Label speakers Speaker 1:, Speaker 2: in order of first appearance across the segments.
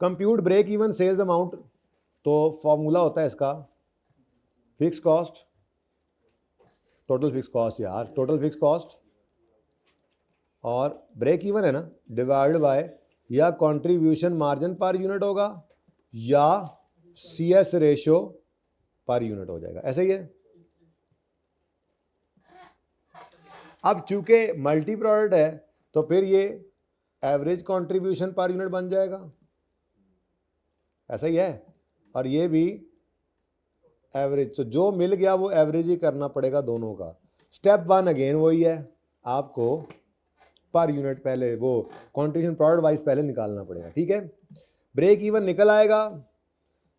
Speaker 1: Compute break even sales amount, तो formula होता है इसका fix cost, total fix cost यार, टोटल फिक्स कॉस्ट और ब्रेक इवन है ना, डिवाइड बाय या कंट्रीब्यूशन मार्जिन पर यूनिट होगा या CS रेशियो पर यूनिट हो जाएगा, ऐसा ही है। अब चूंकि मल्टी प्रोडक्ट है तो फिर ये एवरेज कंट्रीब्यूशन पर यूनिट बन जाएगा, ऐसा ही है। और ये भी एवरेज, तो जो मिल गया वो एवरेज ही करना पड़ेगा दोनों का। स्टेप 1 अगेन वही है, आपको पर यूनिट पहले वो कंट्रीब्यूशन प्रोडक्ट वाइज पहले निकालना पड़ेगा, ठीक है। ब्रेक इवन निकल आएगा,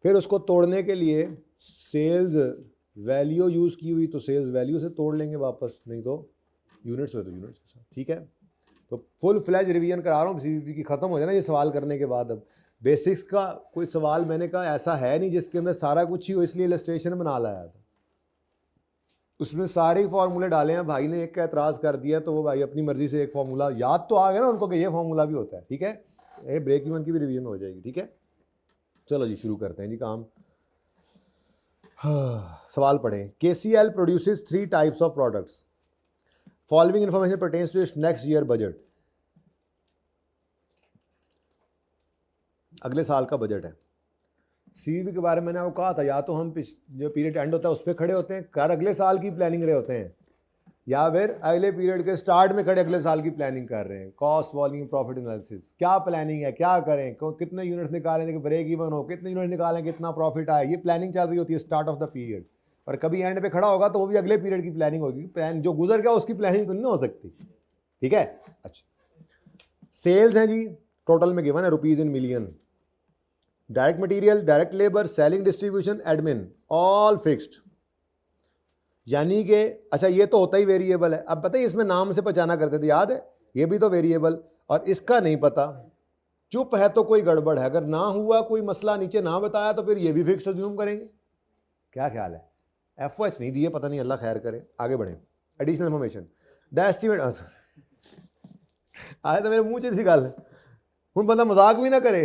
Speaker 1: फिर उसको तोड़ने के लिए सेल्स वैल्यू यूज़ की हुई तो सेल्स वैल्यू से तोड़ लेंगे वापस, नहीं तो यूनिट्स हो तो यूनिट्स के साथ, ठीक है। तो फुल फ्लैज रिवीजन करा रहा हूँ CVP की, ख़त्म हो जाए ना ये सवाल करने के बाद। अब बेसिक्स का कोई सवाल मैंने कहा ऐसा है नहीं जिसके अंदर सारा कुछ ही हो, इसलिए इलस्ट्रेशन बना लाया था, उसमें सारे फॉर्मूले डाले हैं। भाई ने एक का एतराज़ कर दिया तो वो भाई अपनी मर्जी से एक फार्मूला याद तो आ गया ना उनको कि ये फार्मूला भी होता है, ठीक है। ये ब्रेक इवन की भी रिवीजन हो जाएगी, ठीक है। चलो जी शुरू करते हैं जी काम। सवाल पढ़ें। KCL produces 3 types of products, following information pertains to its next year budget. अगले साल का बजट है। CVP के बारे में मैंने आपको कहा था, या तो हम जो पीरियड एंड होता है उस पर खड़े होते हैं, कर अगले साल की प्लानिंग रहे होते हैं, या फिर अगले पीरियड के स्टार्ट में खड़े अगले साल की प्लानिंग कर रहे हैं। कॉस्ट वॉल्यूम प्रॉफिट एनालिसिस, क्या प्लानिंग है, क्या करें, कितने यूनिट्स निकालें कि ब्रेक इवन हो, कितने यूनिट निकालें कितना प्रॉफिट आए, ये प्लानिंग चल रही होती है स्टार्ट ऑफ द पीरियड। और कभी एंड पे खड़ा होगा तो वो भी अगले पीरियड की प्लानिंग होगी, प्लान जो गुजर गया उसकी प्लानिंग तो नहीं हो सकती, ठीक है। अच्छा, सेल्स हैं जी, टोटल में गिवन है rupees in million. Direct material, direct labour, selling, distribution, admin, all fixed. यानी कि अच्छा ये तो होता ही वेरिएबल है। अब बताइए इसमें नाम से पहचाना करते थे, याद है, ये भी तो वेरिएबल, और इसका नहीं पता, चुप है तो कोई गड़बड़ है। अगर ना हुआ कोई मसला नीचे ना बताया तो फिर ये भी फिक्स अज्यूम करेंगे। क्या ख्याल है? FOH नहीं दिए, पता नहीं, अल्लाह खैर करे। आगे बढ़े। एडिशनल इन्फॉर्मेशन, द एस्टीमेट आए तो मेरे मुंह च गल हूँ, बंदा मजाक भी ना करे।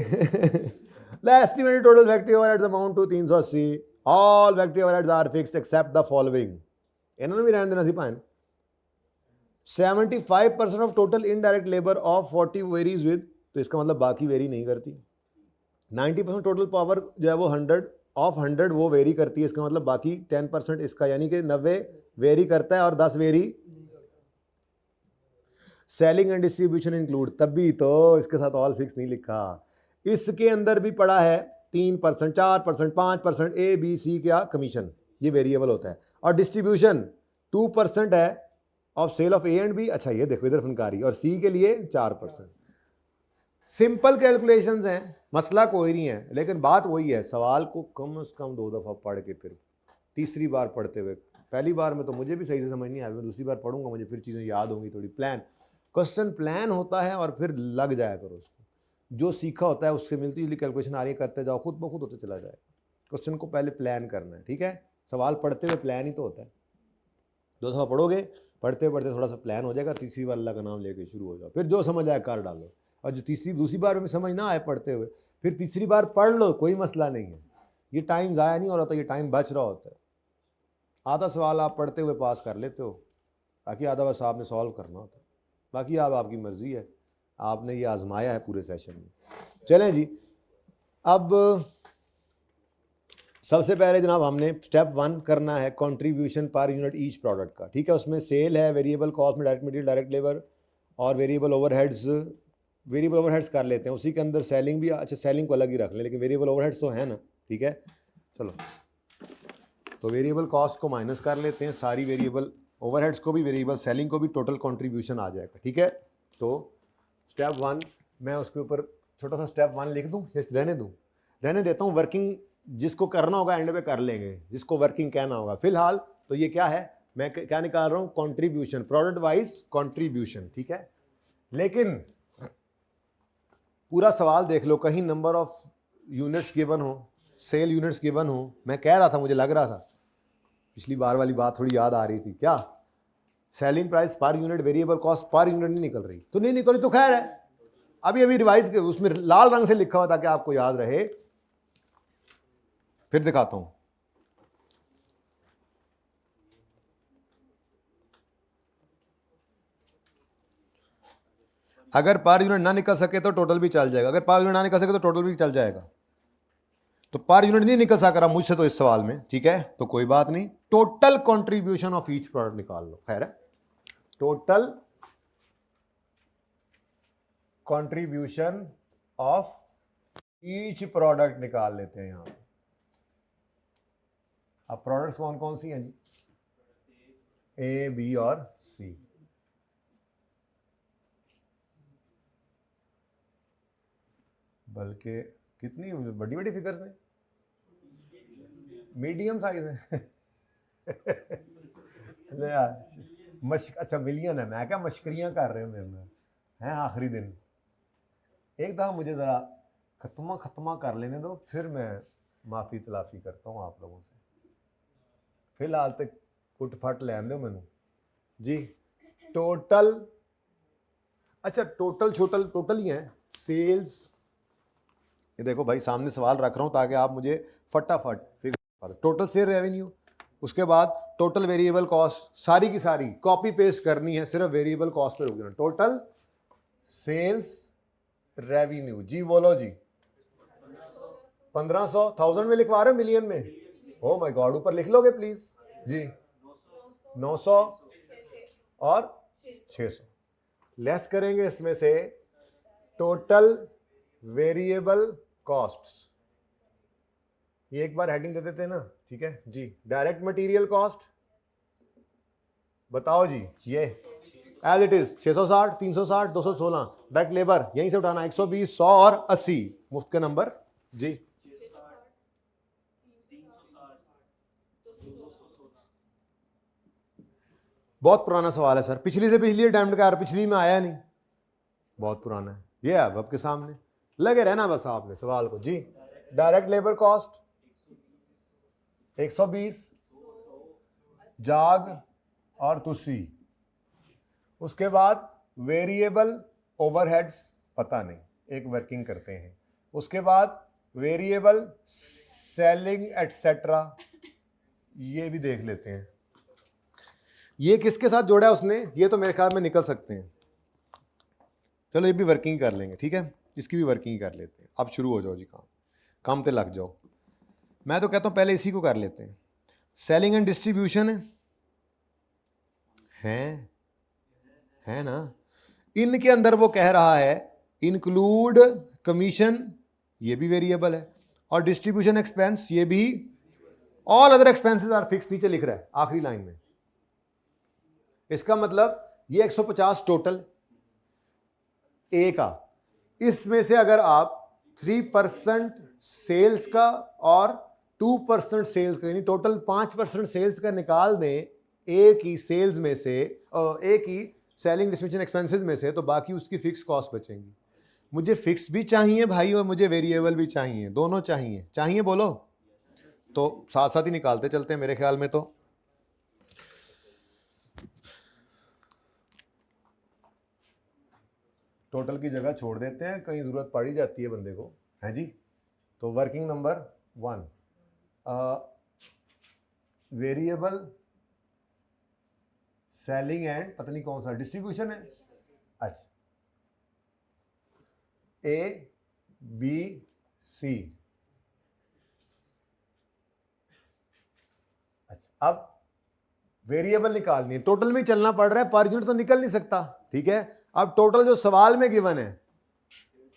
Speaker 1: The estimated total factory overheads amount to 380, all factory overheads are fixed except the following. इन्होंने भी रहने देना सी भाई। 75% of total indirect labour of 40 varies with, तो इसका मतलब बाकी वेरी नहीं करती। 90% टोटल पावर जो है वो 100 ऑफ 100 वो वेरी करती है, इसका मतलब बाकी 10% इसका, यानी कि 90 वेरी करता है और 10 very. Selling and distribution include, तभी तो इसके साथ ऑल फिक्स नहीं लिखा। इसके अंदर भी पड़ा है 3%, 4%, 5% ABC का कमीशन, ये वेरिएबल होता है। और डिस्ट्रीब्यूशन 2% है of sale of A and B। अच्छा ये देखो इधर फनकारी, और C के लिए 4%। सिंपल कैलकुलेशंस हैं, मसला कोई नहीं है, लेकिन बात वही है, सवाल को कम से कम 2 दफ़ा पढ़ के फिर तीसरी बार पढ़ते हुए, पहली बार में तो मुझे भी सही से समझ नहीं आया, मैं दूसरी बार पढ़ूंगा मुझे फिर चीज़ें याद होंगी थोड़ी। प्लान, क्वेश्चन प्लान होता है और फिर लग जाया करो उसको, जो सीखा होता है उससे मिलती जुली कैलकुलेशन आ रही है करते जाओ, खुद ब खुद होते चला जाए। क्वेश्चन को पहले प्लान करना है, ठीक है। सवाल पढ़ते हुए प्लान ही तो होता है। 2 दफ़ा पढ़ोगे, पढ़ते पढ़ते थोड़ा सा प्लान हो जाएगा, तीसरी बार अल्लाह का नाम लेके शुरू हो जाओ, फिर जो समझ आए कर डालो। और जो दूसरी बार में समझ ना आए पढ़ते हुए, फिर तीसरी बार पढ़ लो, कोई मसला नहीं है। ये टाइम ज़ाया नहीं हो रहा होता, ये टाइम बच रहा होता है। आधा सवाल आप पढ़ते हुए पास कर लेते हो, बाकी आधा बस आपने सॉल्व करना होता है। बाकी आप आपकी मर्ज़ी है, आपने ये आजमाया है पूरे सेशन में। चलें जी, अब सबसे पहले जनाब हमने स्टेप 1 करना है contribution per unit each product का, ठीक है। उसमें सेल है, वेरिएबल कॉस्ट में डायरेक्ट मटेरियल, डायरेक्ट लेबर और वेरिएबल ओवरहेड्स। वेरिएबल ओवरहेड्स कर लेते हैं, उसी के अंदर सेलिंग भी, अच्छा सेलिंग को अलग ही रख लें, लेकिन वेरिएबल ओवरहेड्स तो है ना, ठीक है। चलो तो वेरिएबल कॉस्ट को माइनस कर लेते हैं, सारी वेरिएबल ओवरहेड्स को भी, वेरिएबल सेलिंग को भी, टोटल कंट्रीब्यूशन आ जाएगा, ठीक है। तो स्टेप 1 मैं उसके ऊपर छोटा सा स्टेप 1 लिख दूँ, रहने देता हूँ। वर्किंग जिसको करना होगा एंड पे कर लेंगे, जिसको वर्किंग कहना होगा। फिलहाल तो ये क्या है, मैं क्या निकाल रहा हूँ, कंट्रीब्यूशन, प्रोडक्ट वाइज कंट्रीब्यूशन, ठीक है। लेकिन पूरा सवाल देख लो, कहीं नंबर ऑफ यूनिट्स गिवन हो, सेल यूनिट्स गिवन हो। मैं कह रहा था, मुझे लग रहा था पिछली बार वाली बात थोड़ी याद आ रही थी, क्या selling price per unit, variable cost per unit नहीं निकल रही, तो नहीं निकल रही तो खैर है, अभी अभी रिवाइज उसमें लाल रंग से लिखा हुआ ताकि आपको याद रहे। फिर दिखाता हूं। अगर पर यूनिट ना निकल सके तो टोटल भी चल जाएगा, अगर पर यूनिट ना निकल सके तो टोटल भी चल जाएगा। तो पर यूनिट नहीं निकल सक रहा मुझसे तो इस सवाल में, ठीक है, तो कोई बात नहीं, total contribution of each product निकाल लो। खैर है, total contribution of each product निकाल लेते हैं यहां। अब प्रोडक्ट्स कौन कौन सी हैं जी? ए, बी और सी। बल्कि कितनी बड़ी बड़ी फिगर्स हैं, मीडियम साइज है। अच्छा मिलियन है, मैं क्या मशकरियां कर रहे हो मेरे में हैं? आखिरी दिन एक दफ़ा मुझे ज़रा खत्मा कर लेने दो, फिर मैं माफ़ी तलाफ़ी करता हूँ आप लोगों से। फिलहाल तक कुट फट लैन दो मैनू जी। टोटल, अच्छा टोटल ही है सेल्स। ये देखो भाई सामने सवाल रख रहा हूँ ताकि आप मुझे फटाफट फिगर। टोटल सेल रेवेन्यू, उसके बाद टोटल वेरिएबल कॉस्ट, सारी की सारी कॉपी पेस्ट करनी है, सिर्फ वेरिएबल कॉस्ट पे रुक जाना। टोटल सेल्स रेवेन्यू जी, बोलो जी। 1500, 1000 में लिखवा रहे हो मिलियन में? ओ माय गॉड, ऊपर लिख लोगे प्लीज जी। 900 और 600 लेस करेंगे इसमें से टोटल वेरिएबल कॉस्ट्स। ये एक बार हेडिंग दे देते हैं ना, ठीक है जी। डायरेक्ट मटेरियल कॉस्ट बताओ जी, ये as it is 660, 360, 216। Direct labour यहीं से उठाना, 120, 100 और 80 मुफ्त के नंबर जी। बहुत पुराना सवाल है सर, पिछली से पिछली अटेम्प्ट का, पिछली में आया नहीं, बहुत पुराना है ये। अब आपके सामने लगे रहना बस आपने सवाल को जी। डायरेक्ट लेबर कॉस्ट 120, जाग और तुसी। उसके बाद वेरिएबल ओवरहेड्स पता नहीं, एक वर्किंग करते हैं। उसके बाद वेरिएबल सेलिंग एटसेट्रा, ये भी देख लेते हैं। ये किसके साथ जोड़ा है उसने, ये तो मेरे ख्याल में निकल सकते हैं। चलो ये भी वर्किंग कर लेंगे, ठीक है, इसकी भी वर्किंग कर लेते हैं। अब शुरू हो जाओ जी, काम पे लग जाओ। मैं तो कहता हूँ पहले इसी को कर लेते हैं। सेलिंग एंड डिस्ट्रीब्यूशन है ना, इनके अंदर वो कह रहा है इंक्लूड कमीशन, ये भी वेरिएबल है, और डिस्ट्रीब्यूशन एक्सपेंस ये भी। All other expenses are fix, नीचे लिख रहा है आखिरी लाइन में। इसका मतलब ये 150 टोटल ए का, इसमें से अगर आप 3% सेल्स का और 2% सेल्स का, यानी टोटल 5% सेल्स का निकाल दें ए की सेल्स में से, ए की सेलिंग डिस्ट्रीब्यूशन एक्सपेंसेस में से, तो बाकी उसकी फिक्स कॉस्ट बचेंगी। मुझे फिक्स भी चाहिए भाई और मुझे वेरिएबल भी चाहिए, दोनों चाहिए बोलो, तो साथ साथ ही निकालते चलते हैं मेरे ख्याल में। तो टोटल की जगह छोड़ देते हैं, कहीं ज़रूरत पड़ ही जाती है बंदे को, है जी। तो working number 1, variable selling and पता नहीं कौन सा डिस्ट्रीब्यूशन है। अच्छा, ए बी सी। अच्छा, अब वेरिएबल निकालनी है, टोटल में चलना पड़ रहा है, पर यूनिट तो निकल नहीं सकता, ठीक है। अब टोटल जो सवाल में गिवन है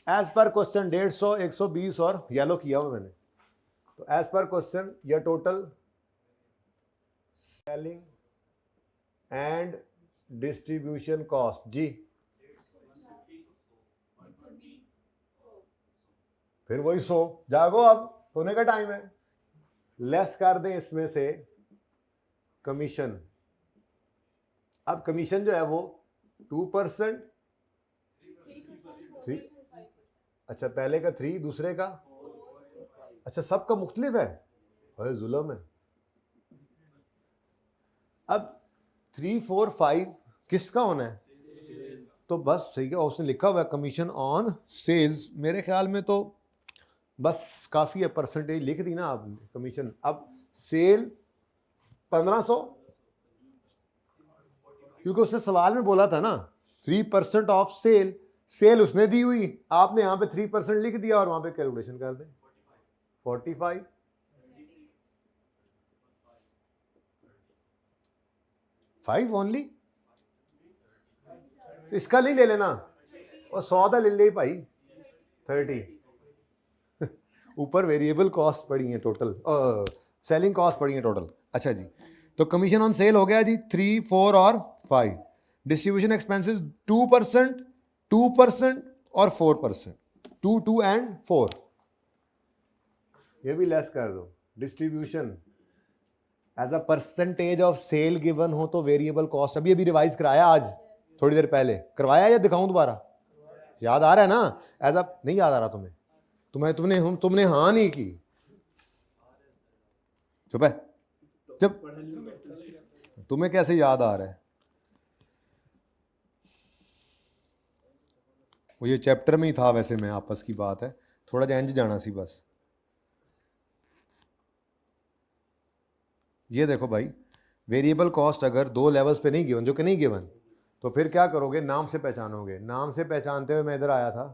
Speaker 1: एज पर क्वेश्चन 150, 120 और येलो किया हुआ मैंने, तो एज पर क्वेश्चन यह total selling and distribution cost जी, फिर वही 100। जागो, अब सोने का टाइम है। लेस कर दें इसमें से कमीशन। अब कमीशन जो है वो 2%, अच्छा पहले का 3, दूसरे का, अच्छा सबका मुख्तलिफ है, अरे जुल्म है। अब 3, 4, 5 किसका होना है? तो बस सही है, उसने लिखा हुआ है कमीशन ऑन सेल्स, मेरे ख्याल में तो बस काफ़ी है, परसेंटेज लिख दी ना आपने कमीशन। अब सेल 1500, क्योंकि उसने सवाल में बोला था ना 3% ऑफ सेल, सेल उसने दी हुई, आपने यहां पे 3% लिख दिया और वहां पे कैलकुलेशन कर दें 45, 5 ओनली, इसका नहीं ले लेना, और 100 का ले ले भाई 30 ऊपर वेरिएबल कॉस्ट पड़ी है टोटल, सेलिंग कॉस्ट पड़ी है टोटल। अच्छा जी, तो कमीशन ऑन सेल हो गया जी 3, 4 और 5। डिस्ट्रीब्यूशन एक्सपेंसेस 2%, 2% और 4%, 2, 2 एंड 4, ये भी लेस कर दो। Distribution as a percentage of sale given हो तो वेरिएबल कॉस्ट, अभी अभी रिवाइज कराया आज थोड़ी देर पहले, करवाया या दिखाऊं दोबारा? याद आ रहा है ना? एज अ, नहीं याद आ रहा तुमने हाँ नहीं की, चुप है, चुप, तुम्हें कैसे याद आ रहा है? वो ये चैप्टर में ही था वैसे, मैं आपस की बात है, थोड़ा जा इंज जाना सी बस। ये देखो भाई, वेरिएबल कॉस्ट अगर 2 लेवल्स पे नहीं गिवन, जो कि नहीं गिवन, तो फिर क्या करोगे? नाम से पहचानोगे। नाम से पहचानते हुए मैं इधर आया था,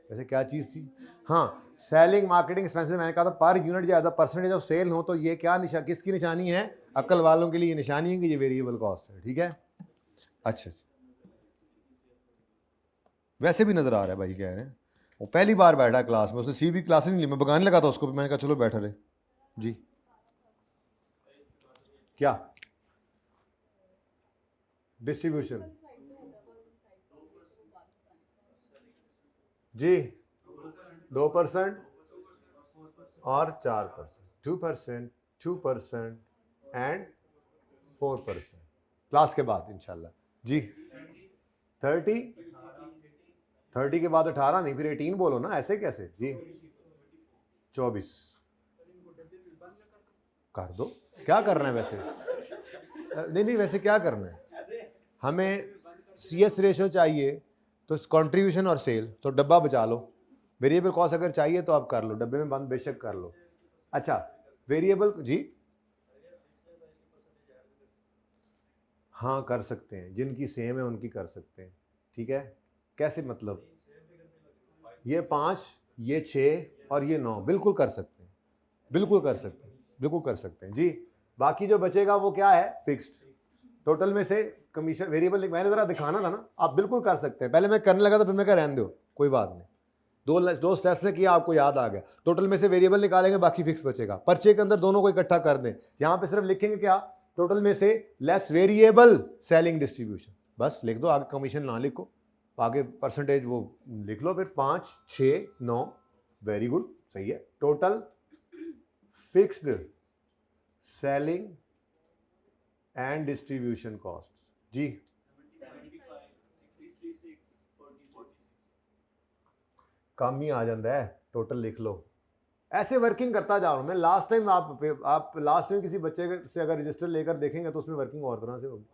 Speaker 1: वैसे क्या चीज़ थी, हाँ, सेलिंग मार्केटिंग एक्सपेंसेस, मैंने कहा था पर यूनिट ज़्यादा परसेंटेज ऑफ सेल हो तो ये क्या किसकी निशानी है? अक्ल वालों के लिए निशानी है कि ये वेरिएबल कॉस्ट है, ठीक है। अच्छा, वैसे भी नज़र आ रहा है भाई, कह रहे हैं वो पहली बार बैठा क्लास में, उसने सी भी क्लासेस नहीं ली, मैं बगाने लगा था उसको, मैंने कहा चलो बैठा रहे जी। क्या डिस्ट्रीब्यूशन जी? 2% और 4%, 2%, 2% एंड 4% क्लास के बाद इंशाल्लाह जी। 30 के बाद 18 नहीं, फिर 18 बोलो ना, ऐसे कैसे जी? 24 कर दो, क्या करना है वैसे? नहीं, वैसे क्या करना है? हमें CS रेशो चाहिए, तो कंट्रीब्यूशन और सेल, तो डब्बा बचा लो। वेरिएबल कॉस्ट अगर चाहिए तो आप कर लो, डब्बे में बंद बेशक कर लो। अच्छा, वेरिएबल जी, हाँ कर सकते हैं, जिनकी सेम है उनकी कर सकते हैं, ठीक है। कैसे मतलब? ये 5, ये 6 और ये 9, बिल्कुल कर सकते हैं, बिल्कुल कर सकते हैं, बिल्कुल कर सकते हैं जी। बाकी जो बचेगा वो क्या है? फिक्स्ड। टोटल में से कमीशन वेरिएबल, मैंने जरा दिखाना था ना, आप बिल्कुल कर सकते हैं। पहले मैं करने लगा तो फिर मैं कह रहने दो, कोई बात नहीं, दो स्टेप्स ने किया, आपको याद आ गया। टोटल में से वेरिएबल निकालेंगे, बाकी फिक्स बचेगा। पर्चे के अंदर दोनों को इकट्ठा कर दें, यहां पे सिर्फ लिखेंगे क्या? टोटल में से लेस वेरिएबल सेलिंग डिस्ट्रीब्यूशन, बस लिख दो, आगे कमीशन ना लिखो, आगे परसेंटेज वो लिख लो, फिर 5, 6, 9, वेरी गुड, सही है। Total fixed selling and distribution cost जी,
Speaker 2: 75, 66, 46।
Speaker 1: कम ही आ जाता है, टोटल लिख लो। ऐसे वर्किंग करता जा रहा हूँ मैं। लास्ट टाइम आप लास्ट टाइम किसी बच्चे से अगर रजिस्टर लेकर देखेंगे तो उसमें वर्किंग और तरह से होगी।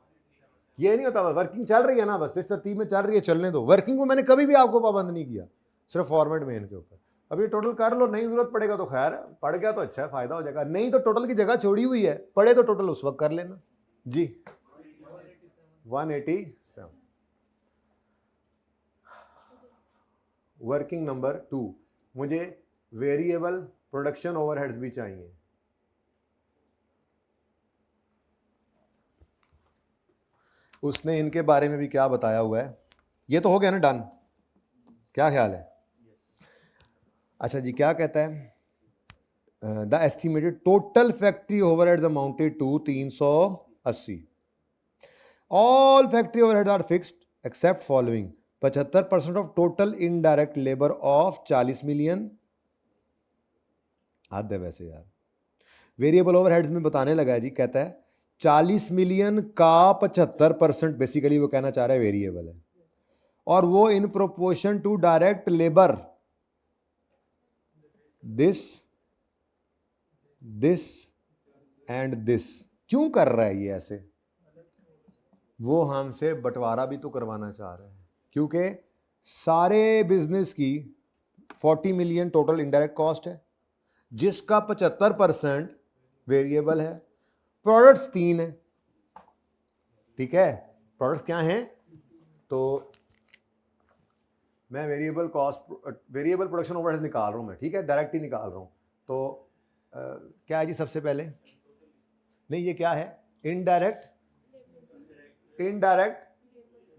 Speaker 1: ये नहीं होता, वर्किंग चल रही है ना, बस इस तरतीब में चल रही है, चलने दो। वर्किंग को मैंने कभी भी आपको पाबंद नहीं किया, सिर्फ फॉर्मेट में इनके ऊपर। अब ये टोटल कर लो, नहीं जरूरत पड़ेगा तो खैर, पढ़ गया तो अच्छा है, फायदा हो जाएगा, नहीं तो टोटल की जगह छोड़ी हुई है, पढ़े तो टोटल उस वक्त कर लेना जी। 187। वर्किंग नंबर 2, मुझे वेरिएबल प्रोडक्शन ओवरहेड्स भी चाहिए। उसने इनके बारे में भी क्या बताया हुआ है? ये तो हो गया ना डन, क्या ख्याल है? अच्छा जी, क्या कहता है? The estimated total factory overheads amounted to 380। All factory overheads are fixed except following: 75% of total indirect labour of 40 million. हद है वैसे यार। वेरिएबल ओवरहेड्स में बताने लगा है जी, कहता है 40 मिलियन का 75%, बेसिकली वो कहना चाह रहा है वेरिएबल है, और वो in proportion to direct labour, this and this. क्यों कर रहा है ये ऐसे? वो हमसे बंटवारा भी तो करवाना चाह रहा है, क्योंकि सारे बिजनेस की 40 मिलियन टोटल इनडायरेक्ट कॉस्ट है, जिसका 75% वेरिएबल है। प्रोडक्ट्स 3 है, ठीक है, प्रोडक्ट्स क्या हैं? तो मैं वेरिएबल वेरिएबल प्रोडक्शन ओवरहेड्स निकाल रहा हूँ मैं, ठीक है, डायरेक्ट ही निकाल रहा हूँ। तो क्या है जी सबसे पहले? नहीं, ये क्या है? इनडायरेक्ट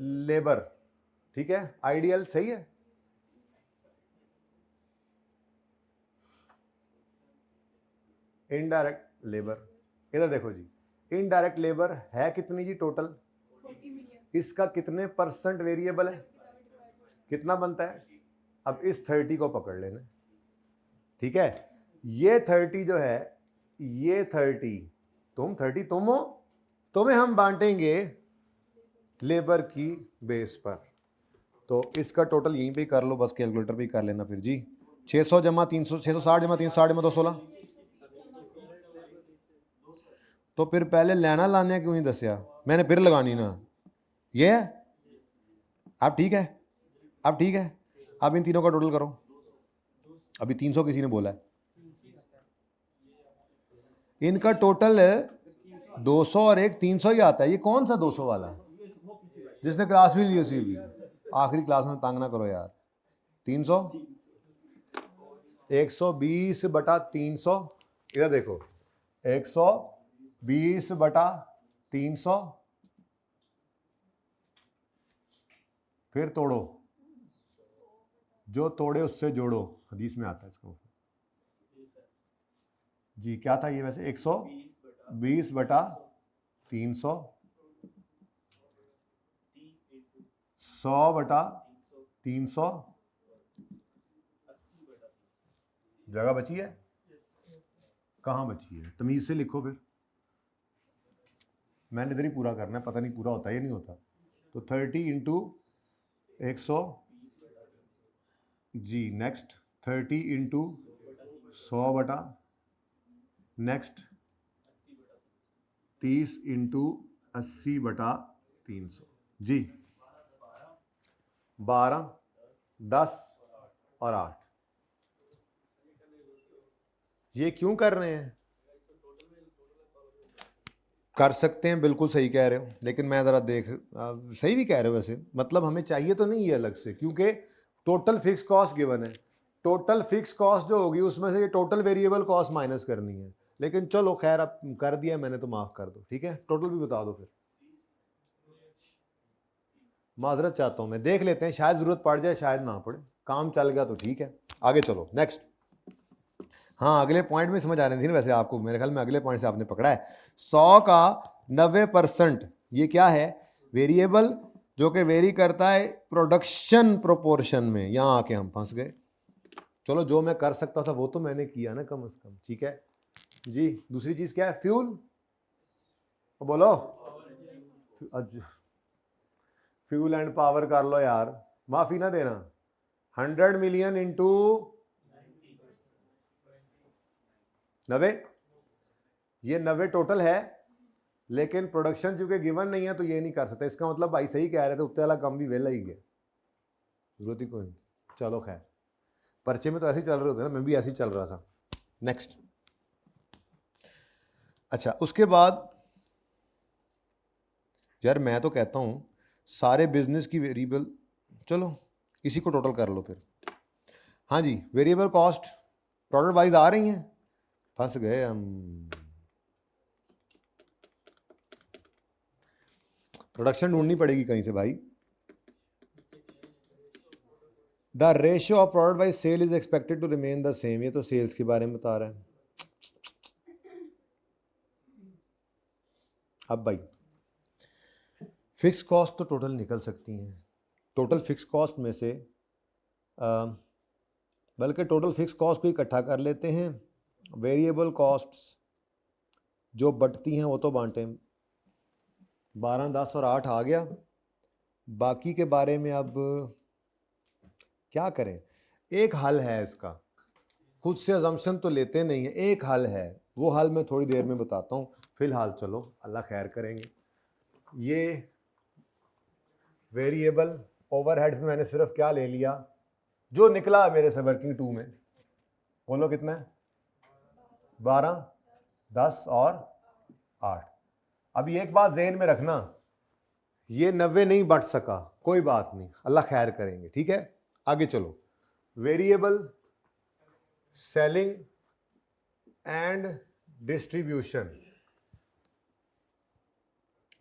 Speaker 1: लेबर, ठीक है, आइडियल सही है। इनडायरेक्ट लेबर, इधर देखो जी, इनडायरेक्ट लेबर है कितनी जी टोटल?
Speaker 3: 40 मिलियन।
Speaker 1: इसका कितने परसेंट वेरिएबल है? कितना बनता है? अब इस 30 को पकड़ लेना, ठीक है। ये 30 जो है, ये 30 तुम हो, तुम्हें हम बांटेंगे लेबर की बेस पर। तो इसका टोटल यहीं पे कर लो, बस कैलकुलेटर पे कर लेना फिर जी। 600 जमा 300, 660 जमा 360 जमा 216। तो फिर पहले लेना लाने क्यों नहीं दसिया? मैंने फिर लगानी ना, ये है। अब ठीक है, अब ठीक है, अब इन तीनों का टोटल करो। अभी 300 किसी ने बोला है, इनका टोटल 200 और एक 300 ही आता है। ये कौन सा 200 वाला है? जिसने क्लास भी ली उसी भी, आखिरी क्लास में तंग ना करो यार। 300 120 बटा 300, इधर देखो 120 बटा 300, फिर तोड़ो, जो तोड़े उससे जोड़ो, हदीस में आता है इसका जी। क्या था ये वैसे? 120 बटा 300, 100 बटा 300, जगह बची है? कहाँ बची है? तमीज से लिखो फिर, मैंने इधर ही पूरा करना है, पता नहीं पूरा होता है या नहीं होता। तो 30 इंटू 100 जी, नेक्स्ट 30 इंटू 100 बटा, नेक्स्ट 30 इंटू 80 बटा 300 जी। 12, 10 और 8। ये क्यों कर रहे हैं? कर सकते हैं, बिल्कुल सही कह रहे हो, लेकिन मैं ज़रा सही भी कह रहे हो वैसे, मतलब हमें चाहिए तो नहीं है अलग से, क्योंकि टोटल फिक्स कॉस्ट गिवन है। टोटल फिक्स कॉस्ट जो होगी उसमें से ये टोटल वेरिएबल कॉस्ट माइनस करनी है। लेकिन चलो खैर, अब कर दिया मैंने तो माफ़ कर दो, ठीक है। टोटल भी बता दो फिर, माजरत चाहता हूँ मैं, देख लेते हैं, शायद ज़रूरत पड़ जाए शायद ना पड़े, काम चल गया तो ठीक है। आगे चलो नेक्स्ट। हाँ, अगले पॉइंट में समझ आ रही थी ना वैसे आपको, मेरे ख्याल में अगले पॉइंट से आपने पकड़ा है। 100 का 90% ये क्या है? वेरिएबल, जो कि वेरी करता है प्रोडक्शन प्रोपोर्शन में। यहाँ आके हम फंस गए। चलो, जो मैं कर सकता था वो तो मैंने किया ना कम से कम, ठीक है जी। दूसरी चीज क्या है? फ्यूल, बोलो। फ्यूल एंड पावर कर लो यार, माफी ना देना। 100 मिलियन इंटू 90, ये 90 टोटल है, लेकिन प्रोडक्शन चूंकि गिवन नहीं है तो ये नहीं कर सकते। इसका मतलब भाई सही कह रहे थे, उत्ते वाला कम भी वेला ही गया, जरूरत ही कोई नहीं। चलो खैर, पर्चे में तो ऐसे ही चल रहे होते ना, मैं भी ऐसे ही चल रहा था। नेक्स्ट। अच्छा, उसके बाद यार मैं तो कहता हूं सारे बिजनेस की वेरिएबल, चलो इसी को टोटल कर लो फिर। हाँ जी, वेरिएबल कॉस्ट प्रोडक्ट वाइज आ रही हैं, फंस गए हम। प्रोडक्शन ढूंढनी पड़ेगी कहीं से भाई। The ratio of product by sale is expected to remain the same. ये तो सेल्स के बारे में बता रहा है। अब भाई फिक्स कॉस्ट तो टोटल निकल सकती हैं। टोटल फिक्स कॉस्ट में से बल्कि टोटल फिक्स कॉस्ट को इकट्ठा कर लेते हैं। वेरिएबल कॉस्ट्स जो बटती हैं वो तो बांटें। 12, 10 और 8 आ गया। बाकी के बारे में अब क्या करें? एक हल है इसका, खुद से अजम्पशन तो लेते नहीं है, एक हल है, वो हल मैं थोड़ी देर में बताता हूँ। फिलहाल चलो, अल्लाह खैर करेंगे। ये वेरिएबल ओवरहेड्स में मैंने सिर्फ क्या ले लिया, जो निकला मेरे से वर्किंग 2 में, बोलो कितना है, 12, 10 और 8। अभी एक बात ज़हन में रखना, ये 90 नहीं बढ़ सका, कोई बात नहीं, अल्लाह खैर करेंगे, ठीक है। आगे चलो, वेरिएबल सेलिंग एंड डिस्ट्रीब्यूशन।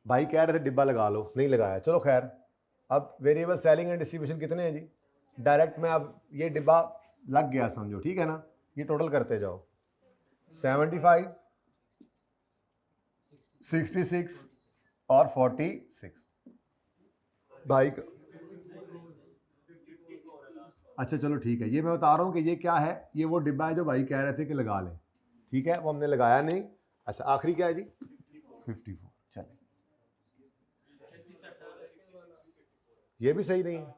Speaker 1: भाई कह रहे थे डिब्बा लगा लो, नहीं लगाया, चलो खैर। अब वेरिएबल सेलिंग एंड डिस्ट्रीब्यूशन कितने हैं जी, डायरेक्ट में अब ये डिब्बा लग गया समझो, ठीक है ना। ये टोटल करते जाओ, 75, 66 और 46। भाई अच्छा चलो ठीक है, ये मैं बता रहा हूँ कि ये क्या है, ये वो डिब्बा है जो भाई कह रहे थे कि लगा लें, ठीक है, वो हमने लगाया नहीं। अच्छा आखिरी क्या है जी, 54। चले, ये भी सही नहीं है,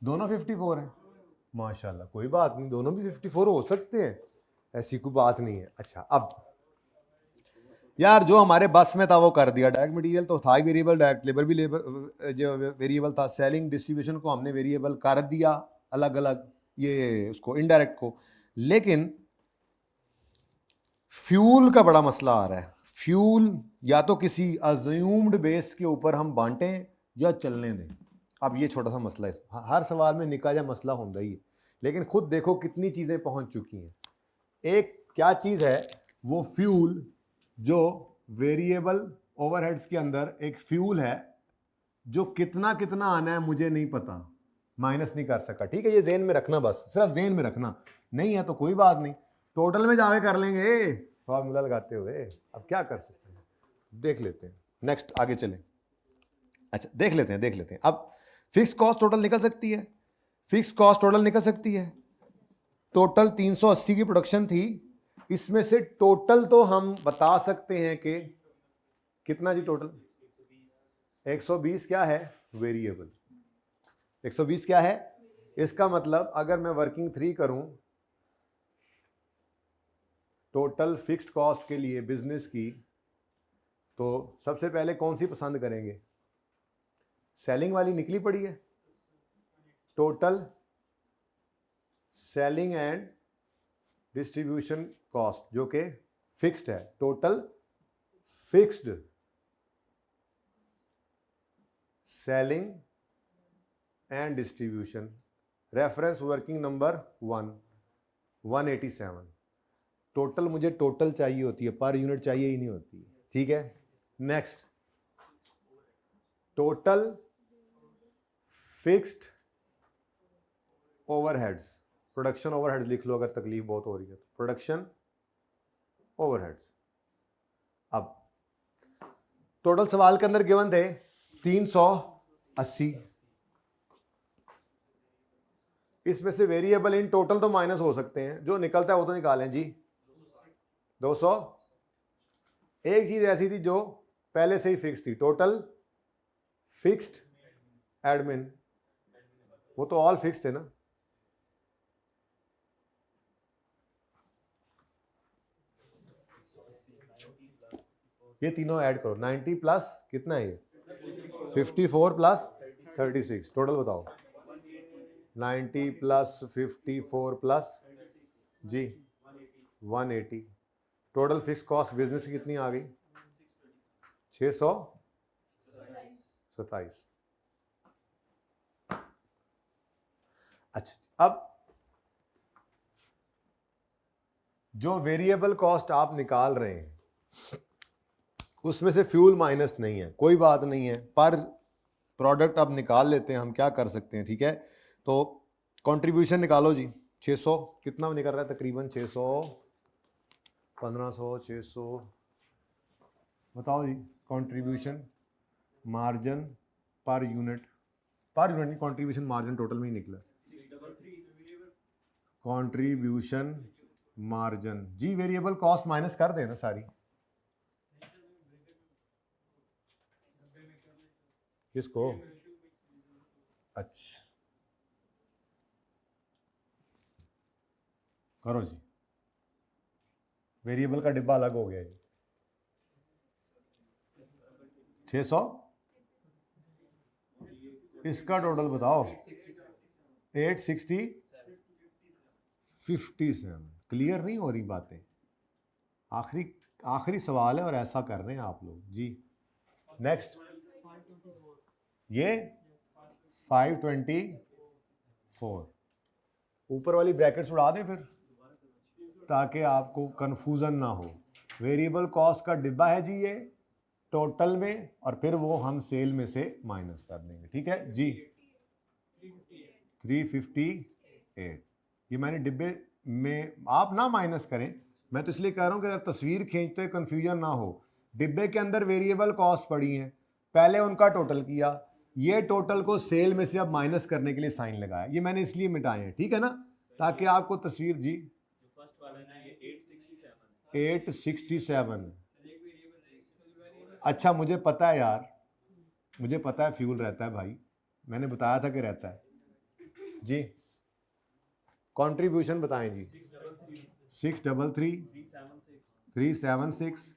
Speaker 1: दोनों 54 हैं, माशाल्लाह, कोई बात नहीं, दोनों भी 54 हो सकते हैं, ऐसी कोई बात नहीं है। अच्छा अब यार जो हमारे बस में था वो कर दिया, डायरेक्ट मटेरियल तो था ही वेरिएबल, डायरेक्ट लेबर भी लेबर जो वेरिएबल था, सेलिंग डिस्ट्रीब्यूशन को हमने वेरिएबल कर दिया अलग अलग, ये उसको इनडायरेक्ट को। लेकिन फ्यूल का बड़ा मसला आ रहा है, फ्यूल या तो किसी अज्यूम्ड बेस के ऊपर हम बांटें या चलने दें। अब ये छोटा सा मसला है, हर सवाल में निका जा मसला होता ही है, लेकिन खुद देखो कितनी चीज़ें पहुंच चुकी हैं। एक क्या चीज़ है, वो फ्यूल जो वेरिएबल ओवरहेड्स के अंदर एक फ्यूल है, जो कितना कितना आना है मुझे नहीं पता, माइनस नहीं कर सका, ठीक है, ये जेन में रखना, बस सिर्फ जेन में रखना, नहीं है तो कोई बात नहीं, टोटल में जाके कर लेंगे फॉर्मूला लगाते हुए। अब क्या कर सकते हैं, देख लेते हैं, नेक्स्ट आगे चलें। अच्छा देख लेते हैं अब फिक्स कॉस्ट टोटल निकल सकती है, फिक्स कॉस्ट टोटल निकल सकती है। टोटल 380 की प्रोडक्शन थी, इसमें से टोटल तो हम बता सकते हैं कि कितना जी, टोटल 120 क्या है, वेरिएबल 120 क्या है, इसका मतलब अगर मैं वर्किंग 3 करूं टोटल फिक्स्ड कॉस्ट के लिए बिजनेस की, तो सबसे पहले कौन सी पसंद करेंगे, सेलिंग वाली निकली पड़ी है, total selling and distribution cost जो कि फिक्स्ड है, total fixed selling and distribution, reference working number 187। Total मुझे टोटल चाहिए होती है, पर यूनिट चाहिए ही नहीं होती है, ठीक है। Next, total fixed overheads, production overheads लिख लो अगर तकलीफ बहुत हो रही है तो, प्रोडक्शन ओवरहेड्स। अब टोटल सवाल के अंदर गिवन थे 380, इसमें से वेरिएबल इन टोटल तो माइनस हो सकते हैं, जो निकलता है वो तो निकालें जी, 200। एक चीज ऐसी थी जो पहले से ही फिक्स थी, टोटल फिक्स्ड एडमिन, वो तो ऑल फिक्स थे ना, ये तीनों ऐड करो, 90 प्लस कितना है ये, 54 प्लस 36, टोटल बताओ, 90 प्लस 54 प्लस जी 180। टोटल फिक्स कॉस्ट बिजनेस की कितनी आ गई, 627। अच्छा अब जो वेरिएबल कॉस्ट आप निकाल रहे हैं उसमें से फ्यूल माइनस नहीं है, कोई बात नहीं है, पर प्रोडक्ट अब निकाल लेते हैं हम, क्या कर सकते हैं, ठीक है। तो कंट्रीब्यूशन निकालो जी, 600 कितना निकल रहा है तकरीबन, 600, 1500, 600, बताओ जी। कंट्रीब्यूशन मार्जिन पर यूनिट नहीं, कंट्रीब्यूशन मार्जिन टोटल में ही निकला, कंट्रीब्यूशन मार्जिन जी, वेरिएबल कॉस्ट माइनस कर देना सारी, किसको, अच्छा करो जी, वेरिएबल का डिब्बा अलग हो गया जी, 600 इसका टोटल बताओ 860 57। क्लियर नहीं हो रही बातें? आखिरी सवाल है और ऐसा कर रहे हैं आप लोग जी। नेक्स्ट, ये 524। ऊपर वाली ब्रैकेट्स उड़ा दें फिर, ताकि आपको कंफ्यूजन ना हो। वेरिएबल कॉस्ट का डिब्बा है जी ये टोटल में, और फिर वो हम सेल में से माइनस कर देंगे। ठीक है जी। 358। ये मैंने डिब्बे में, आप ना माइनस करें, मैं तो इसलिए कह रहा हूं कि अगर तस्वीर खींचते हुए कन्फ्यूजन ना हो। डिब्बे के अंदर वेरिएबल कॉस्ट पड़ी हैं, पहले उनका टोटल किया, ये टोटल को सेल में से अब माइनस करने के लिए साइन लगाया। ये मैंने इसलिए मिटाए हैं, ठीक है ना, ताकि आपको तस्वीर जी।
Speaker 2: फर्स्ट वाला है ना ये 867।
Speaker 1: 867। अच्छा मुझे पता है यार, मुझे पता है फ्यूल रहता है भाई, मैंने बताया था कि रहता है जी। कंट्रीब्यूशन बताएं जी। 633 376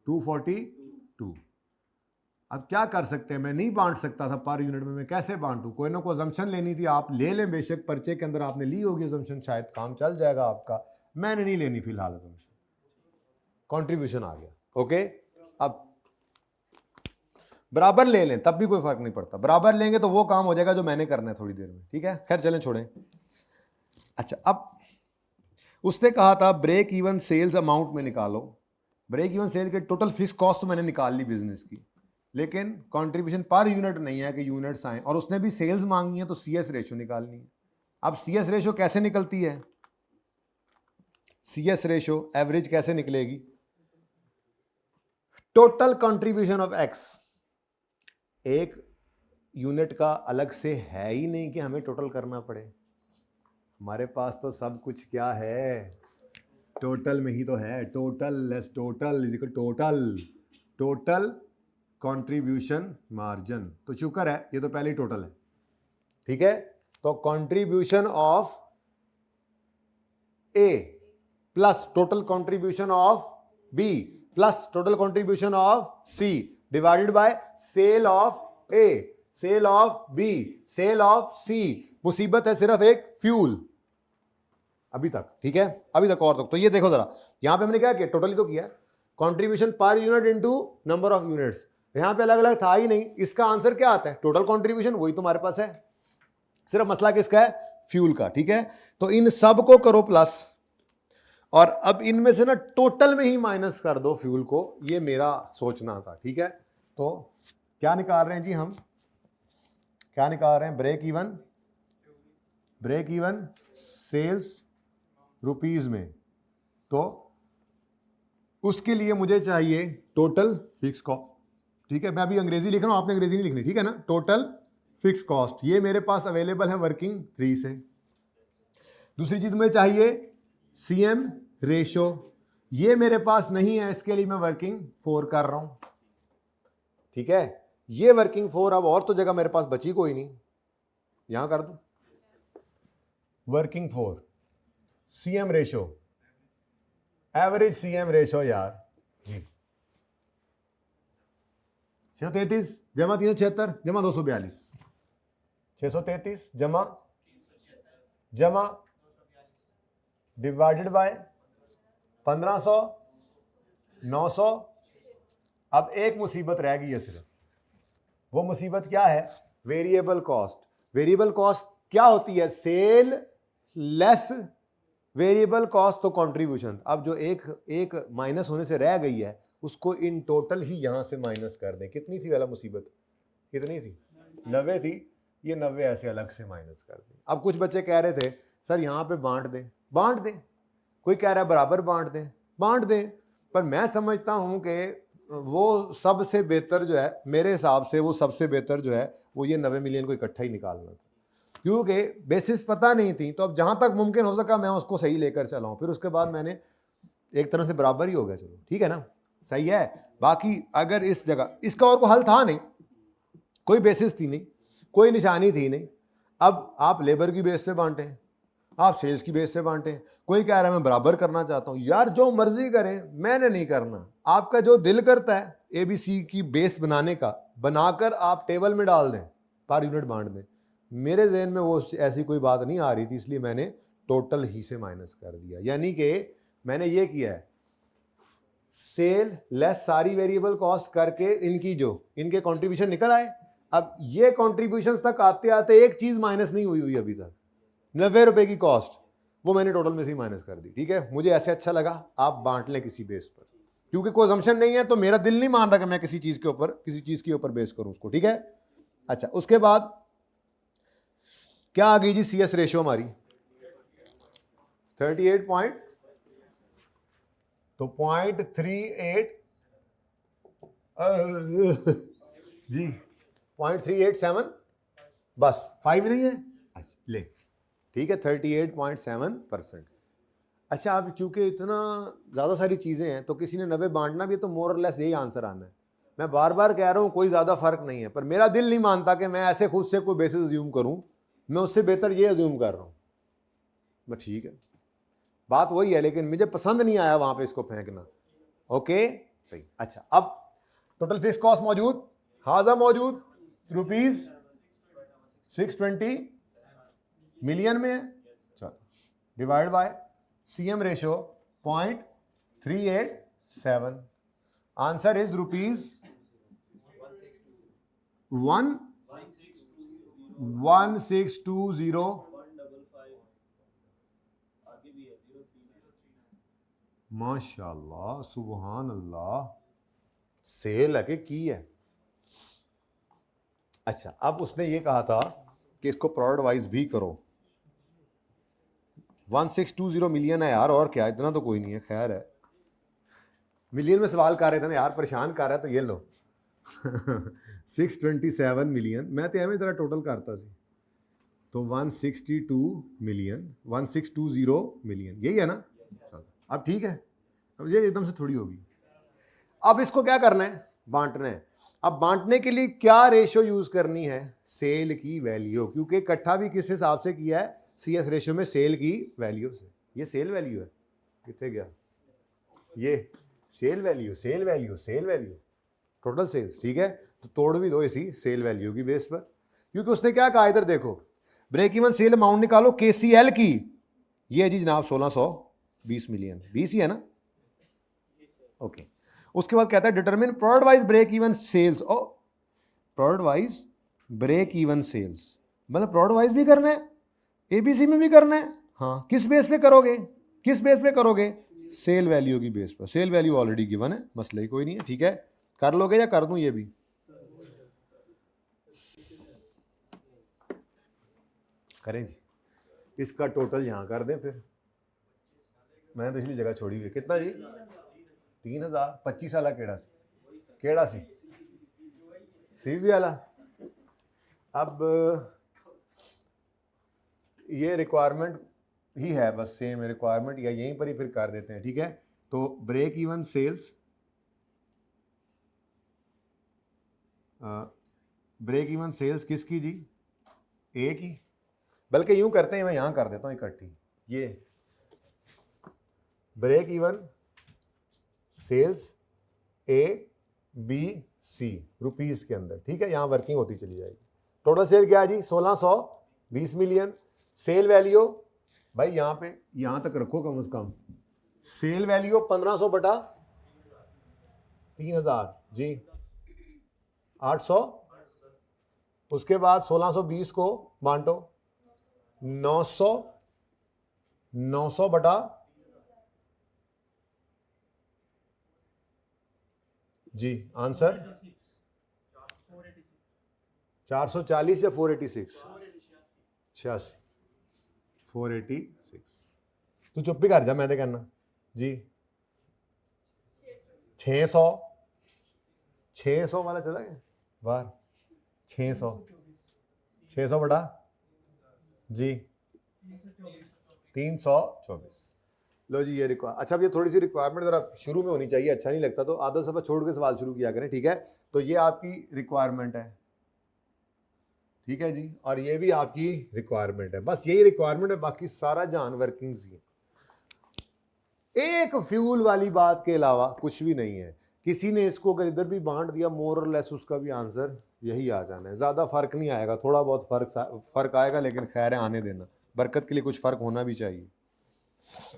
Speaker 1: 242। अब क्या कर सकते हैं, मैं नहीं बांट सकता था पर यूनिट में, मैं कैसे बांटूं? कोई ना कोई अजम्पशन लेनी थी, आप ले लें बेशक, पर्चे के अंदर आपने ली होगी अजम्पशन, शायद काम चल जाएगा आपका। मैंने नहीं लेनी फिलहाल अजम्पशन। कंट्रीब्यूशन आ गया, ओके। अब बराबर ले लें तब भी कोई फर्क नहीं पड़ता, बराबर लेंगे तो वो काम हो जाएगा जो मैंने करना है थोड़ी देर में, ठीक है। खैर चलें, छोड़ें। अच्छा, अब उसने कहा था ब्रेक इवन सेल्स अमाउंट में निकालो। ब्रेक इवन सेल के टोटल फिक्स कॉस्ट तो मैंने निकाल ली बिजनेस की, लेकिन कंट्रीब्यूशन पर यूनिट नहीं है कि यूनिट्स आए, और उसने भी सेल्स मांगी है तो सीएस रेशो निकालनी है। अब सीएस रेशो कैसे निकलती है? सीएस रेशो एवरेज कैसे निकलेगी? Total contribution of x. एक यूनिट का अलग से है ही नहीं कि हमें टोटल करना पड़े, हमारे पास तो सब कुछ क्या है, टोटल में ही तो है। Total less total is equal total contribution margin. तो शुक्र है ये तो पहले ही टोटल है, ठीक है। तो contribution of A plus total contribution of B plus total contribution of C divided by sale of A, sale of B, sale of C. मुसीबत है सिर्फ एक फ्यूल अभी तक, ठीक है, अभी तक और तक। तो ये देखो जरा, यहां पे हमने क्या किया, टोटली तो किया, contribution per unit into number of units. यहां पे अलग अलग था ही नहीं, इसका आंसर क्या आता है? टोटल कंट्रीब्यूशन, वही तुम्हारे पास है, सिर्फ मसला किसका है? फ्यूल का, ठीक है। तो इन सब को करो प्लस, और अब इनमें से ना टोटल में ही माइनस कर दो फ्यूल को, ये मेरा सोचना था, ठीक है। तो क्या निकाल रहे हैं जी हम, क्या निकाल रहे हैं? ब्रेक इवन सेल्स रुपीज में। तो उसके लिए मुझे चाहिए टोटल फिक्स कॉस्ट, ठीक है। मैं अभी अंग्रेजी लिख रहा हूं, आपने अंग्रेजी नहीं लिखनी, ठीक है ना। टोटल फिक्स कॉस्ट ये मेरे पास अवेलेबल है वर्किंग 3 से। दूसरी चीज मुझे चाहिए सीएम रेशो, ये मेरे पास नहीं है, इसके लिए मैं वर्किंग 4 कर रहा हूं, ठीक है। ये वर्किंग 4, अब और तो जगह मेरे पास बची कोई नहीं, यहां कर दूं working 4। CM ratio, average CM ratio यार जी, 633 जमा 376 जमा 242, 633 जमा डिवाइडेड बाय 1500 900। अब एक मुसीबत रह गई है सिर्फ, वो मुसीबत क्या है? Variable cost. वेरिएबल कॉस्ट क्या होती है? सेल लेस वेरिएबल कॉस्ट तो कंट्रीब्यूशन। अब जो एक माइनस होने से रह गई है उसको इन टोटल ही यहां से माइनस कर दें। कितनी थी वाला मुसीबत? कितनी थी? 90 थी, ये 90 ऐसे अलग से माइनस कर दें। अब कुछ बच्चे कह रहे थे सर यहां पे बांट दें, कोई कह रहा है बराबर बांट दें, पर मैं समझता हूं कि वो सबसे बेहतर जो है, मेरे हिसाब से वो सबसे बेहतर जो है वो ये 90 मिलियन को इकट्ठा ही निकालना था, क्योंकि बेसिस पता नहीं थी। तो अब जहां तक मुमकिन हो सका मैं उसको सही लेकर चला हूं, फिर उसके बाद मैंने एक तरह से बराबर ही हो गया, चलो ठीक है ना, सही है। बाकी अगर इस जगह इसका और कोई हल था नहीं, कोई बेसिस थी नहीं, कोई निशानी थी नहीं। अब आप लेबर की बेस से बांटें, आप सेल्स की बेस से बांटें, कोई कह रहा है मैं बराबर करना चाहता हूं, यार जो मर्जी करें, मैंने नहीं करना। आपका जो दिल करता है एबीसी की बेस बनाने का, बनाकर आप टेबल में डाल दें, पर यूनिट बांट दें। मेरे जहन में वो ऐसी कोई बात नहीं आ रही थी, इसलिए मैंने टोटल ही से माइनस कर दिया। यानी कि मैंने ये किया है, सेल लेस सारी वेरिएबल कॉस्ट करके इनके कंट्रीब्यूशन निकल आए। अब ये कंट्रीब्यूशंस तक आते आते एक चीज माइनस नहीं हुई अभी तक, 90 रुपए की कॉस्ट, वो मैंने टोटल में से ही माइनस कर दी। ठीक है, मुझे ऐसे अच्छा लगा, आप बांट लें किसी बेस पर, क्योंकि कोई असम्पशन नहीं है तो मेरा दिल नहीं मान रहा कि मैं किसी चीज के ऊपर बेस करूं उसको। ठीक है, अच्छा उसके बाद क्या आ गई जी, CS रेशियो हमारी 38 पॉइंट, तो 0.38 जी 0.387, बस 5 नहीं है, अच्छा ले ठीक है 38.7%। अच्छा अब क्योंकि इतना ज़्यादा सारी चीज़ें हैं तो किसी ने 90 बांटना भी है, तो मोर और लेस यही आंसर आना है। मैं बार बार कह रहा हूँ कोई ज़्यादा फर्क नहीं है, पर मेरा दिल नहीं मानता कि मैं ऐसे खुद से कोई बेसिस अज्यूम करूँ, मैं उससे बेहतर ये अज्यूम कर रहा हूँ। बस ठीक है, बात वही है, लेकिन मुझे पसंद नहीं आया वहाँ पे इसको फेंकना। ओके सही। अच्छा अब टोटल फिक्स कॉस्ट मौजूद, हाजा मौजूद, ₹620 मिलियन में है। चलो divide by CM ratio 0.387, answer is ₹1620। माशाल्लाह सुबहान अल्लाह, सेल है की है। अच्छा अब उसने ये कहा था कि इसको प्रोडक्ट वाइज भी करो। 1620 मिलियन है यार, और क्या, इतना तो कोई नहीं है, खैर है। मिलियन में सवाल कर रहे थे ना यार, परेशान कर रहा है, तो ये लो 627 मिलियन, मैं तो एवं तरह टोटल करता सी, तो 162 मिलियन, 1620 मिलियन, यही है ना। अब ठीक है, अब ये एकदम से थोड़ी होगी। अब इसको क्या करना है, बांटना है। अब बांटने के लिए क्या रेशियो यूज करनी है, सेल की वैल्यू, क्योंकि इकट्ठा भी किस हिसाब से किया है, CS रेशियो में सेल की वैल्यू से। ये सेल वैल्यू है, कितने गया ये, sale value sale value sale value total sales. ठीक है, तो तोड़ भी दो इसी सेल वैल्यू की बेस पर, क्योंकि उसने क्या कहा, इधर देखो ब्रेक इवन सेल अमाउंट निकालो KCL की, ये है जी जनाब 1620 मिलियन, 20 ही है ना। ओके उसके बाद कहता है determine product wise break even sales. Oh product wise break even sales, मतलब प्रोडक्ट वाइज भी करना है, ABC में भी करना है। हाँ किस बेस पे करोगे, किस बेस पे करोगे, सेल वैल्यू की बेस पर। सेल वैल्यू ऑलरेडी गिवन है, मसला ही कोई नहीं है। ठीक है, कर लोगे या कर दूं ये भी, करें जी। इसका टोटल यहां कर दें फिर, मैंने तो इसलिए जगह छोड़ी हुई। कितना जी, 3000, 25 वाला केड़ा सी CV वाला। अब ये रिक्वायरमेंट ही है, बस सेम रिक्वायरमेंट, या यहीं पर ही फिर कर देते हैं। ठीक है, तो break even sales, break even sales किसकी जी, A की, बल्कि यूं करते हैं, मैं यहां कर देता हूं इकट्ठी, ये break even sales ABC rupees के अंदर। ठीक है, यहां वर्किंग होती चली जाएगी। टोटल सेल क्या है जी, 1620 मिलियन। सेल वैल्यू भाई यहां पे यहां तक रखो कम से कम, सेल वैल्यू 1500 बटा 3000 जी 800, उसके बाद 1620 को बांटो 900 बटा जी, आंसर 440 या 486, 86, 486। तू चुप ही कर जा, मैं तो कहना जी 600 वाला चला गया बाहर, 600 बटा जी 324। लो जी ये रिक्वायर, अच्छा अब ये थोड़ी सी रिक्वायरमेंट जरा शुरू में होनी चाहिए, अच्छा नहीं लगता तो आधा सफा छोड़ के सवाल शुरू किया करें। ठीक है, तो ये आपकी रिक्वायरमेंट है, ठीक है जी, और ये भी आपकी रिक्वायरमेंट है, बस यही रिक्वायरमेंट है, बाकी सारा जान वर्किंग ही। एक फ्यूल वाली बात के अलावा कुछ भी नहीं है। किसी ने इसको अगर इधर भी बांट दिया मोर और लेस, उसका भी आंसर यही आ जाना है, ज़्यादा फ़र्क नहीं आएगा, थोड़ा बहुत फ़र्क आएगा, लेकिन खैर है, आने देना, बरकत के लिए कुछ फ़र्क होना भी चाहिए।